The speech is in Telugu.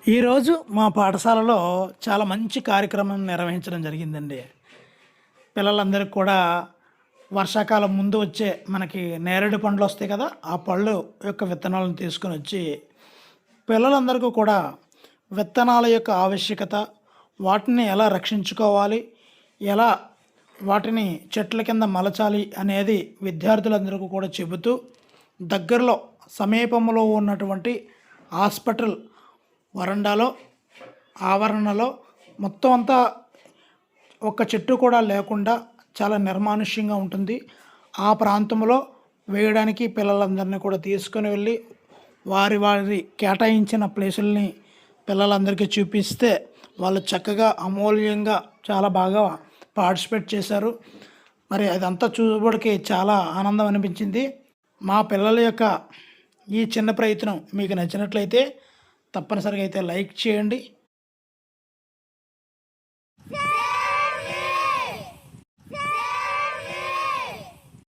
ఈరోజు మా పాఠశాలలో చాలా మంచి కార్యక్రమం నిర్వహించడం జరిగిందండి. పిల్లలందరికీ కూడా వర్షాకాలం ముందు వచ్చే మనకి నేరేడు పండ్లు వస్తాయి కదా! ఆ పళ్ళు యొక్క విత్తనాలను తీసుకొనొచ్చి పిల్లలందరికీ కూడా విత్తనాల యొక్క ఆవశ్యకత, వాటిని ఎలా రక్షించుకోవాలి, ఎలా వాటిని చెట్ల కింద మలచాలి అనేది విద్యార్థులందరికీ కూడా చెబుతూ, దగ్గరలో సమీపంలో ఉన్నటువంటి హాస్పిటల్ వరండాలో, ఆవరణలో మొత్తం అంతా ఒక్క చెట్టు కూడా లేకుండా చాలా నిర్మానుష్యంగా ఉంటుంది. ఆ ప్రాంతంలో వేయడానికి పిల్లలందరినీ కూడా తీసుకొని వెళ్ళి వారి కేటాయించిన ప్లేసుల్ని పిల్లలందరికీ చూపిస్తే వాళ్ళు చక్కగా అమూల్యంగా చాలా బాగా పార్టిసిపేట్ చేశారు. మరి అదంతా చూడబడికి చాలా ఆనందం అనిపించింది. మా పిల్లల యొక్క ఈ చిన్న ప్రయత్నం మీకు నచ్చినట్లయితే తప్పనిసరిగా అయితే లైక్ చేయండి.